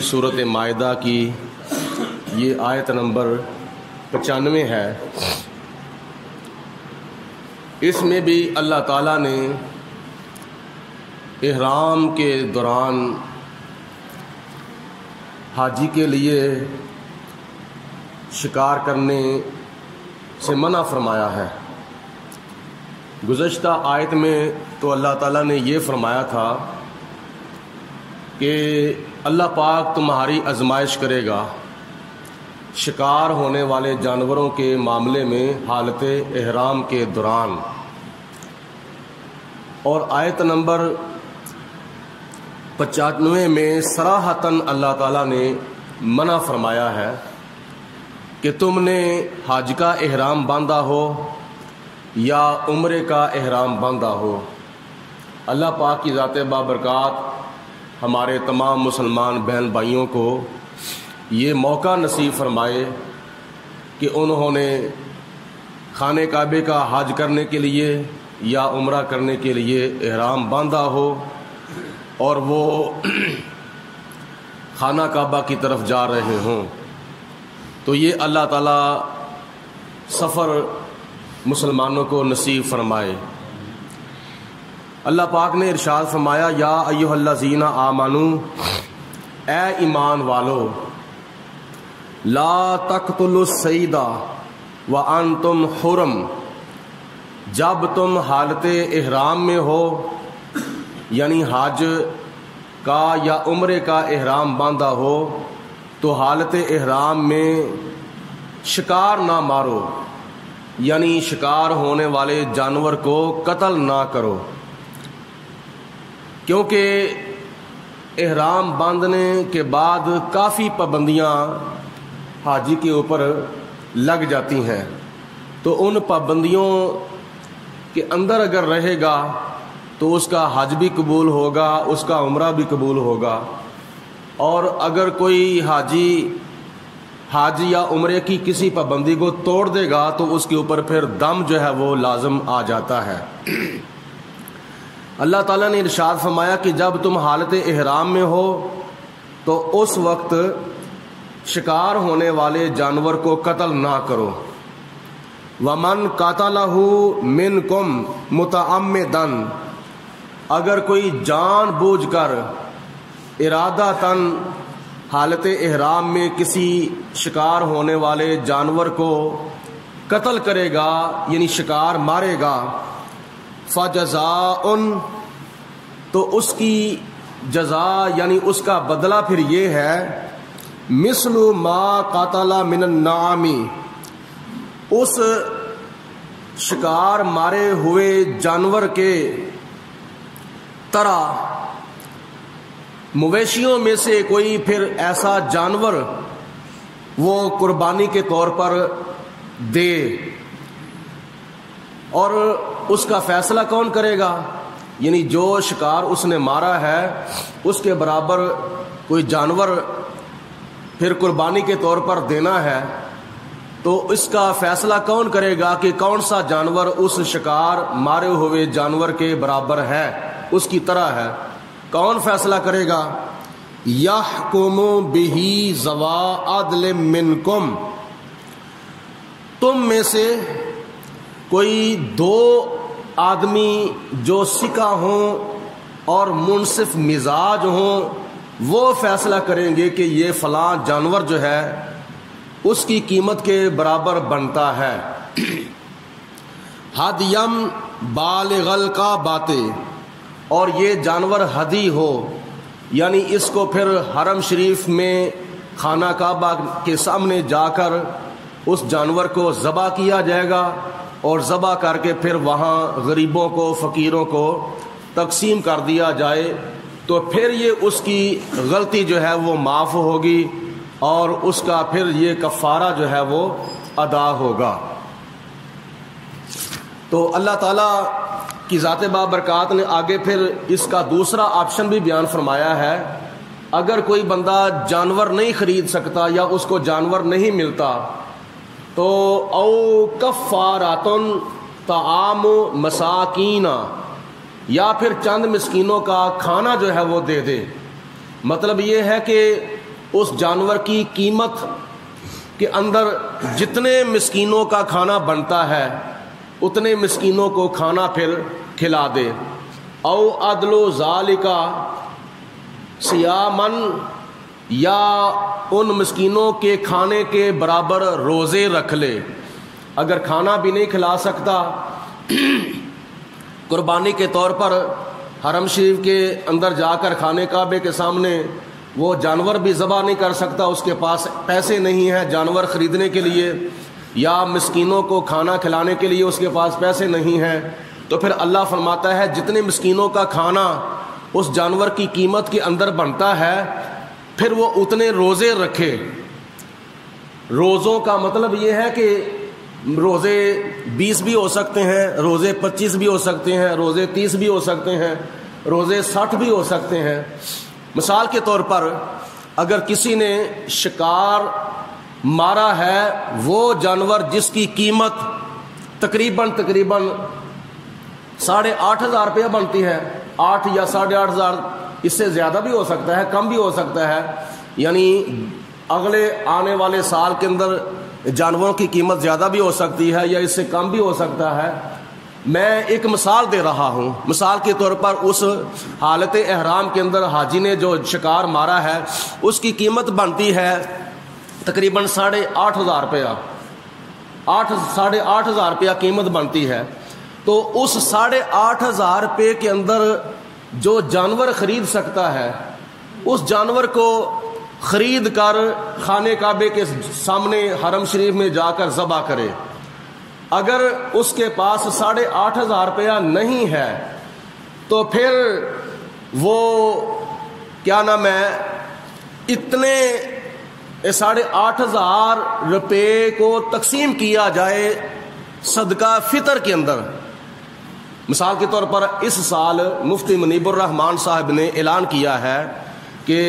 صورت مائدہ کی یہ آیت نمبر 95 ہے۔ اس میں بھی اللہ تعالیٰ نے احرام کے دوران حاجی کے لیے شکار کرنے سے منع فرمایا ہے۔ گزشتہ آیت میں تو اللہ تعالیٰ نے یہ فرمایا تھا کہ اللہ پاک تمہاری آزمائش کرے گا شکار ہونے والے جانوروں کے معاملے میں حالت احرام کے دوران، اور آیت نمبر 95 میں صراحتاً اللہ تعالیٰ نے منع فرمایا ہے کہ تم نے حج کا احرام باندھا ہو یا عمرے کا احرام باندھا ہو۔ اللہ پاک کی ذات بابرکات ہمارے تمام مسلمان بہن بھائیوں کو یہ موقع نصیب فرمائے کہ انہوں نے خانہ کعبے کا حج کرنے کے لیے یا عمرہ کرنے کے لیے احرام باندھا ہو اور وہ خانہ کعبہ کی طرف جا رہے ہوں، تو یہ اللہ تعالیٰ سفر مسلمانوں کو نصیب فرمائے۔ اللہ پاک نے ارشاد فرمایا، یا ایھا الذین آمنوا، اے ایمان والو، لا تقتلوا الصید وانتم حرم، جب تم حالت احرام میں ہو، یعنی حج کا یا عمرے کا احرام باندھا ہو تو حالت احرام میں شکار نہ مارو، یعنی شکار ہونے والے جانور کو قتل نہ کرو، کیونکہ احرام باندھنے کے بعد کافی پابندیاں حاجی کے اوپر لگ جاتی ہیں، تو ان پابندیوں کے اندر اگر رہے گا تو اس کا حج بھی قبول ہوگا، اس کا عمرہ بھی قبول ہوگا، اور اگر کوئی حاجی حج یا عمرے کی کسی پابندی کو توڑ دے گا تو اس کے اوپر پھر دم جو ہے وہ لازم آ جاتا ہے۔ اللہ تعالیٰ نے ارشاد فرمایا کہ جب تم حالت احرام میں ہو تو اس وقت شکار ہونے والے جانور کو قتل نہ کرو۔ وَمَنْ قَتَلَهُ مِنْكُمْ مُتَعَمِّدًا، اگر کوئی جان بوجھ کر ارادتاً حالت احرام میں کسی شکار ہونے والے جانور کو قتل کرے گا، یعنی شکار مارے گا، فَجَزَاءٌ، تو اس کی جزا یعنی اس کا بدلہ پھر یہ ہے، مِثْلُ مَا قَتَلَ مِنَ النَّعَامِ، اس شکار مارے ہوئے جانور کے طرح مویشیوں میں سے کوئی پھر ایسا جانور وہ قربانی کے طور پر دے، اور اس کا فیصلہ کون کرے گا؟ یعنی جو شکار اس نے مارا ہے اس کے برابر کوئی جانور پھر قربانی کے طور پر دینا ہے، تو اس کا فیصلہ کون کرے گا کہ کون سا جانور اس شکار مارے ہوئے جانور کے برابر ہے، اس کی طرح ہے؟ کون فیصلہ کرے گا؟ یحکم بہ ذوا عدل منکم، تم میں سے کوئی دو آدمی جو سکہ ہوں اور منصف مزاج ہوں وہ فیصلہ کریں گے کہ یہ فلاں جانور جو ہے اس کی قیمت کے برابر بنتا ہے۔ ہدیم بالغ الکعبۃ، اور یہ جانور ہدی ہو، یعنی اس کو پھر حرم شریف میں خانہ کعبہ کے سامنے جا کر اس جانور کو ذبح کیا جائے گا، اور ذبح کر کے پھر وہاں غریبوں کو فقیروں کو تقسیم کر دیا جائے، تو پھر یہ اس کی غلطی جو ہے وہ معاف ہوگی اور اس کا پھر یہ کفارہ جو ہے وہ ادا ہوگا۔ تو اللہ تعالیٰ کی ذات بابرکات نے آگے پھر اس کا دوسرا آپشن بھی بیان فرمایا ہے، اگر کوئی بندہ جانور نہیں خرید سکتا یا اس کو جانور نہیں ملتا تو او کفاراتن طعام مساکین، یا پھر چند مسکینوں کا کھانا جو ہے وہ دے دے۔ مطلب یہ ہے کہ اس جانور کی قیمت کے اندر جتنے مسکینوں کا کھانا بنتا ہے اتنے مسکینوں کو کھانا پھر کھلا دے، او عدل ذالکا صیامن، یا ان مسکینوں کے کھانے کے برابر روزے رکھ لے۔ اگر کھانا بھی نہیں کھلا سکتا، قربانی کے طور پر حرم شریف کے اندر جا کر خانہ کعبے کے سامنے وہ جانور بھی ذبح نہیں کر سکتا، اس کے پاس پیسے نہیں ہیں جانور خریدنے کے لیے، یا مسکینوں کو کھانا کھلانے کے لیے اس کے پاس پیسے نہیں ہیں، تو پھر اللہ فرماتا ہے جتنے مسکینوں کا کھانا اس جانور کی قیمت کے اندر بنتا ہے پھر وہ اتنے روزے رکھے۔ روزوں کا مطلب یہ ہے کہ روزے 20 بھی ہو سکتے ہیں، روزے 25 بھی ہو سکتے ہیں، روزے 30 بھی ہو سکتے ہیں، روزے 60 بھی ہو سکتے ہیں۔ مثال کے طور پر اگر کسی نے شکار مارا ہے، وہ جانور جس کی قیمت تقریباً 8,500 روپیہ بنتی ہے، 8 یا 8,500، اس سے زیادہ بھی ہو سکتا ہے، کم بھی ہو سکتا ہے، یعنی اگلے آنے والے سال کے اندر جانوروں کی قیمت زیادہ بھی ہو سکتی ہے یا اس سے کم بھی ہو سکتا ہے۔ میں ایک مثال دے رہا ہوں، مثال کے طور پر اس حالت احرام کے اندر حاجی نے جو شکار مارا ہے اس کی قیمت بنتی ہے تقریباً 8,500 روپیہ، 8,500 روپیہ قیمت بنتی ہے۔ تو اس 8,500 روپے کے اندر جو جانور خرید سکتا ہے اس جانور کو خرید کر خانہ کعبے کے سامنے حرم شریف میں جا کر ذبح کرے۔ اگر اس کے پاس 8,500 روپیہ نہیں ہے تو پھر وہ کیا نام ہے اتنے 8,500 روپے کو تقسیم کیا جائے صدقہ فطر کے اندر۔ مثال کے طور پر اس سال مفتی منیب الرحمان صاحب نے اعلان کیا ہے کہ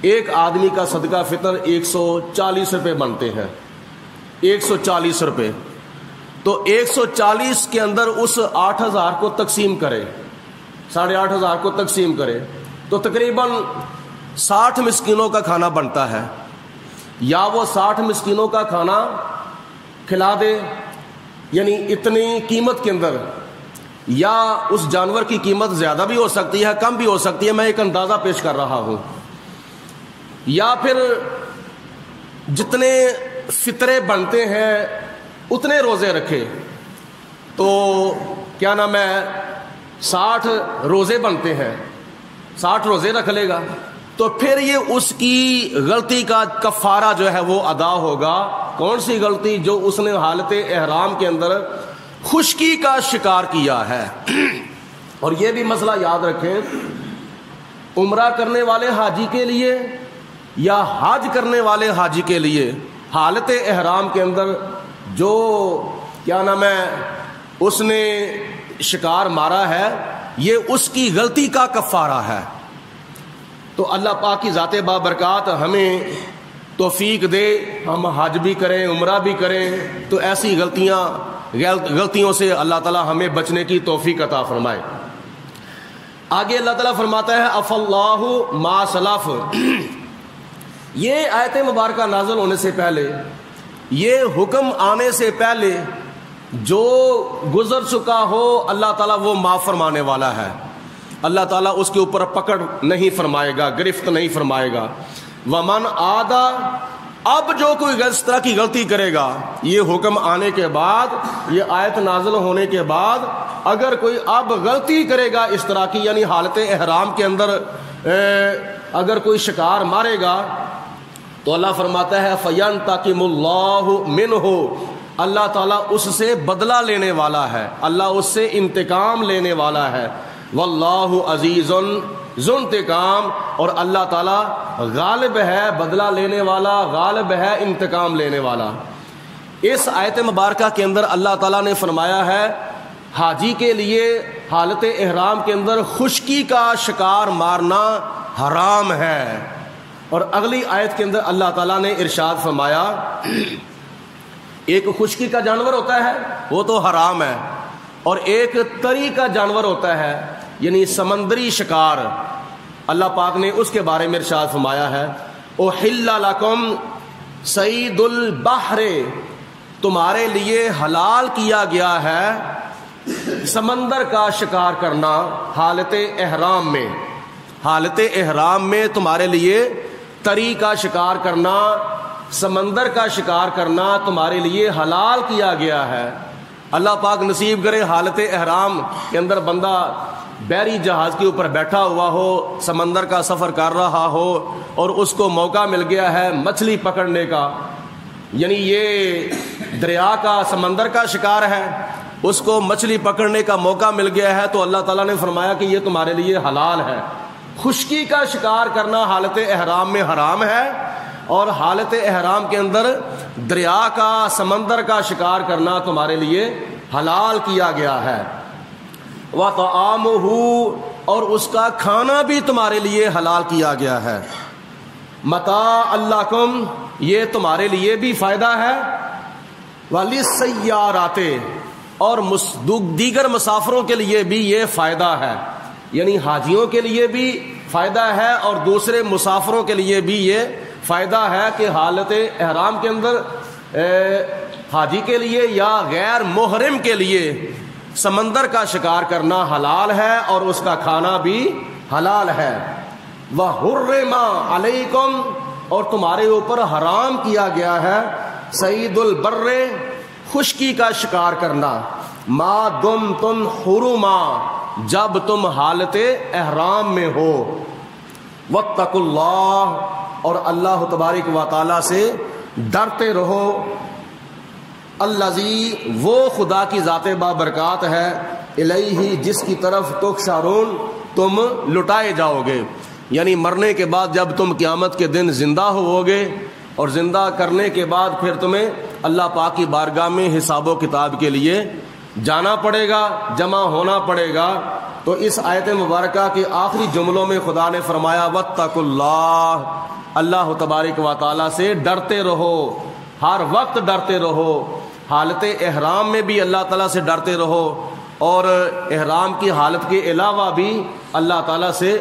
ایک آدمی کا صدقہ فطر 140 روپے بنتے ہیں، 140 روپے، تو 140 کے اندر اس 8,000 کو تقسیم کرے، 8,500 کو تقسیم کرے تو تقریباً 60 مسکینوں کا کھانا بنتا ہے۔ یا وہ 60 مسکینوں کا کھانا کھلا دے، یعنی اتنی قیمت کے اندر، یا اس جانور کی قیمت زیادہ بھی ہو سکتی ہے کم بھی ہو سکتی ہے، میں ایک اندازہ پیش کر رہا ہوں، یا پھر جتنے فطرے بنتے ہیں اتنے روزے رکھے، تو کیا نام ہے 60 روزے بنتے ہیں، 60 روزے رکھ لے گا تو پھر یہ اس کی غلطی کا کفارہ جو ہے وہ ادا ہوگا۔ کون سی غلطی؟ جو اس نے حالت احرام کے اندر خشکی کا شکار کیا ہے۔ اور یہ بھی مسئلہ یاد رکھیں، عمرہ کرنے والے حاجی کے لیے یا حج کرنے والے حاجی کے لیے حالت احرام کے اندر جو کیا نام ہے اس نے شکار مارا ہے یہ اس کی غلطی کا کفارہ ہے۔ تو اللہ پاک کی ذات بابرکات ہمیں توفیق دے، ہم حج بھی کریں عمرہ بھی کریں تو ایسی غلطیوں سے اللہ تعالی ہمیں بچنے کی توفیق عطا فرمائے۔ آگے اللہ تعالیٰ فرماتا ہے اف اللہ ما سلف، یہ آیت مبارکہ نازل ہونے سے پہلے، یہ حکم آنے سے پہلے جو گزر چکا ہو اللہ تعالیٰ وہ معاف فرمانے والا ہے، اللہ تعالیٰ اس کے اوپر پکڑ نہیں فرمائے گا، گرفت نہیں فرمائے گا۔ ومن عادا، اب جو کوئی اس طرح کی غلطی کرے گا، یہ حکم آنے کے بعد، یہ آیت نازل ہونے کے بعد اگر کوئی اب غلطی کرے گا اس طرح کی، یعنی حالت احرام کے اندر اگر کوئی شکار مارے گا تو اللہ فرماتا ہے فَيَنْتَقِمُ اللَّهُ مِنْهُ، اللہ تعالیٰ اس سے بدلہ لینے والا ہے، اللہ اس سے انتقام لینے والا ہے۔ وَاللَّهُ عَزِيزٌ ذو انتقام، اور اللہ تعالیٰ غالب ہے، بدلہ لینے والا، غالب ہے، انتقام لینے والا۔ اس آیت مبارکہ کے اندر اللہ تعالیٰ نے فرمایا ہے حاجی کے لیے حالت احرام کے اندر خشکی کا شکار مارنا حرام ہے، اور اگلی آیت کے اندر اللہ تعالیٰ نے ارشاد فرمایا ایک خشکی کا جانور ہوتا ہے وہ تو حرام ہے، اور ایک تری کا جانور ہوتا ہے یعنی سمندری شکار، اللہ پاک نے اس کے بارے میں ارشاد فرمایا ہے احل لکم صید البحر، تمہارے لیے حلال کیا گیا ہے سمندر کا شکار کرنا حالت احرام میں، حالت احرام میں تمہارے لیے تری کا شکار کرنا، سمندر کا شکار کرنا تمہارے لیے حلال کیا گیا ہے۔ اللہ پاک نصیب کرے حالت احرام کے اندر بندہ بحری جہاز کے اوپر بیٹھا ہوا ہو، سمندر کا سفر کر رہا ہو اور اس کو موقع مل گیا ہے مچھلی پکڑنے کا، یعنی یہ دریا کا سمندر کا شکار ہے، اس کو مچھلی پکڑنے کا موقع مل گیا ہے، تو اللہ تعالیٰ نے فرمایا کہ یہ تمہارے لیے حلال ہے۔ خشکی کا شکار کرنا حالت احرام میں حرام ہے، اور حالت احرام کے اندر دریا کا سمندر کا شکار کرنا تمہارے لیے حلال کیا گیا ہے۔ وَطَعَامُهُ، اور اس کا کھانا بھی تمہارے لیے حلال کیا گیا ہے۔ مَتَاعًا لَکُمْ، یہ تمہارے لیے بھی فائدہ ہے، وَلِلسَّيَّارَاتِ، اور دیگر مسافروں کے لیے بھی یہ فائدہ ہے، یعنی حاجیوں کے لیے بھی فائدہ ہے اور دوسرے مسافروں کے لیے بھی یہ فائدہ ہے کہ حالت احرام کے اندر حاجی کے لیے یا غیر محرم کے لیے سمندر کا شکار کرنا حلال ہے اور اس کا کھانا بھی حلال ہے۔ وَحُرِّمَ عَلَيْكُمْ، اور تمہارے اوپر حرام کیا گیا ہے صید البر، خشکی کا شکار کرنا، ما دمتم حرما، جب تم حالت احرام میں ہو۔ واتقوا اللہ، اور اللہ تبارک و تعالی سے ڈرتے رہو، الذی، وہ خدا کی ذات بابرکات ہے، الیہ، جس کی طرف تحشرون، تم لٹائے جاؤ گے، یعنی مرنے کے بعد جب تم قیامت کے دن زندہ ہوگے اور زندہ کرنے کے بعد پھر تمہیں اللہ پاک کی بارگاہ میں حساب و کتاب کے لیے جانا پڑے گا، جمع ہونا پڑے گا۔ تو اس آیت مبارکہ کے آخری جملوں میں خدا نے فرمایا واتقوا اللہ، اللہ تبارک و تعالیٰ سے ڈرتے رہو، ہر وقت ڈرتے رہو، حالت احرام میں بھی اللہ تعالیٰ سے ڈرتے رہو اور احرام کی حالت کے علاوہ بھی اللہ تعالیٰ سے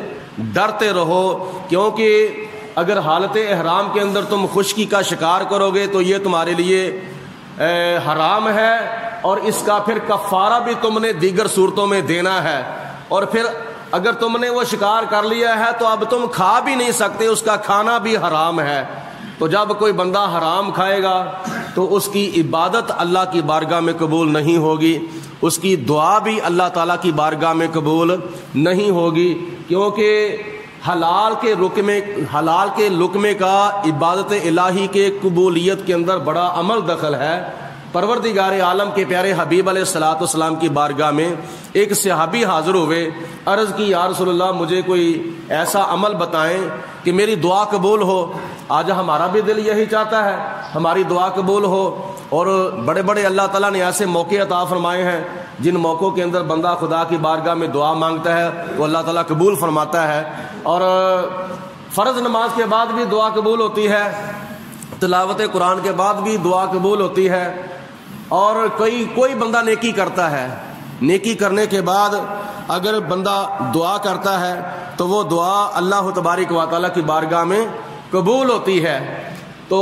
ڈرتے رہو، کیونکہ اگر حالت احرام کے اندر تم خشکی کا شکار کرو گے تو یہ تمہارے لیے حرام ہے، اور اس کا پھر کفارہ بھی تم نے دیگر صورتوں میں دینا ہے، اور پھر اگر تم نے وہ شکار کر لیا ہے تو اب تم کھا بھی نہیں سکتے، اس کا کھانا بھی حرام ہے۔ تو جب کوئی بندہ حرام کھائے گا تو اس کی عبادت اللہ کی بارگاہ میں قبول نہیں ہوگی، اس کی دعا بھی اللہ تعالیٰ کی بارگاہ میں قبول نہیں ہوگی، کیونکہ حلال کے لقمے کا عبادت الہی کے قبولیت کے اندر بڑا عمل دخل ہے۔ پروردگار عالم کے پیارے حبیب علیہ الصلوۃ والسلام کی بارگاہ میں ایک صحابی حاضر ہوئے، عرض کی یا رسول اللہ مجھے کوئی ایسا عمل بتائیں کہ میری دعا قبول ہو۔ آج ہمارا بھی دل یہی چاہتا ہے ہماری دعا قبول ہو، اور بڑے بڑے اللہ تعالیٰ نے ایسے موقع عطا فرمائے ہیں جن موقعوں کے اندر بندہ خدا کی بارگاہ میں دعا مانگتا ہے تو اللہ تعالیٰ قبول فرماتا ہے، اور فرض نماز کے بعد بھی دعا قبول ہوتی ہے، تلاوت قرآن کے بعد بھی دعا قبول ہوتی ہے، اور کوئی بندہ نیکی کرتا ہے، نیکی کرنے کے بعد اگر بندہ دعا کرتا ہے تو وہ دعا اللہ تبارک و تعالیٰ کی بارگاہ میں قبول ہوتی ہے۔ تو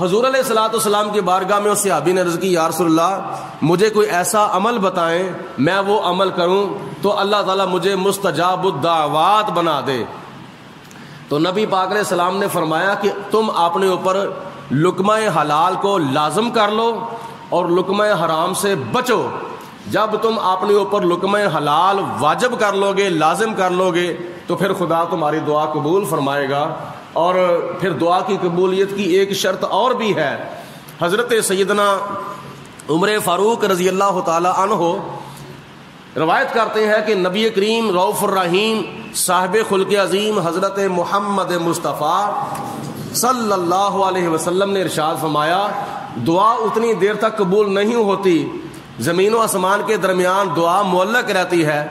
حضور علیہ الصلوۃ والسلام کی بارگاہ میں اس صحابی نے عرض کی یا رسول اللہ مجھے کوئی ایسا عمل بتائیں میں وہ عمل کروں تو اللہ تعالیٰ مجھے مستجاب الدعوات بنا دے۔ تو نبی پاک علیہ السلام نے فرمایا کہ تم اپنے اوپر لقمہ حلال کو لازم کر لو اور لقمہ حرام سے بچو۔ جب تم اپنے اوپر لقمہ حلال واجب کر لو گے، لازم کر لو گے، تو پھر خدا تمہاری دعا قبول فرمائے گا۔ اور پھر دعا کی قبولیت کی ایک شرط اور بھی ہے۔ حضرت سیدنا عمر فاروق رضی اللہ تعالی عنہ روایت کرتے ہیں کہ نبی کریم رؤوف الرحیم صاحب خلق عظیم حضرت محمد مصطفیٰ صلی اللہ علیہ وسلم نے ارشاد فرمایا دعا اتنی دیر تک قبول نہیں ہوتی، زمین و آسمان کے درمیان دعا معلق رہتی ہے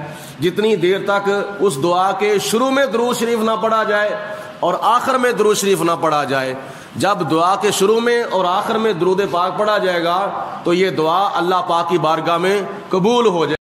جتنی دیر تک اس دعا کے شروع میں درود شریف نہ پڑھا جائے اور آخر میں درود شریف نہ پڑھا جائے۔ جب دعا کے شروع میں اور آخر میں درود پاک پڑھا جائے گا تو یہ دعا اللہ پاک کی بارگاہ میں قبول ہو جائے۔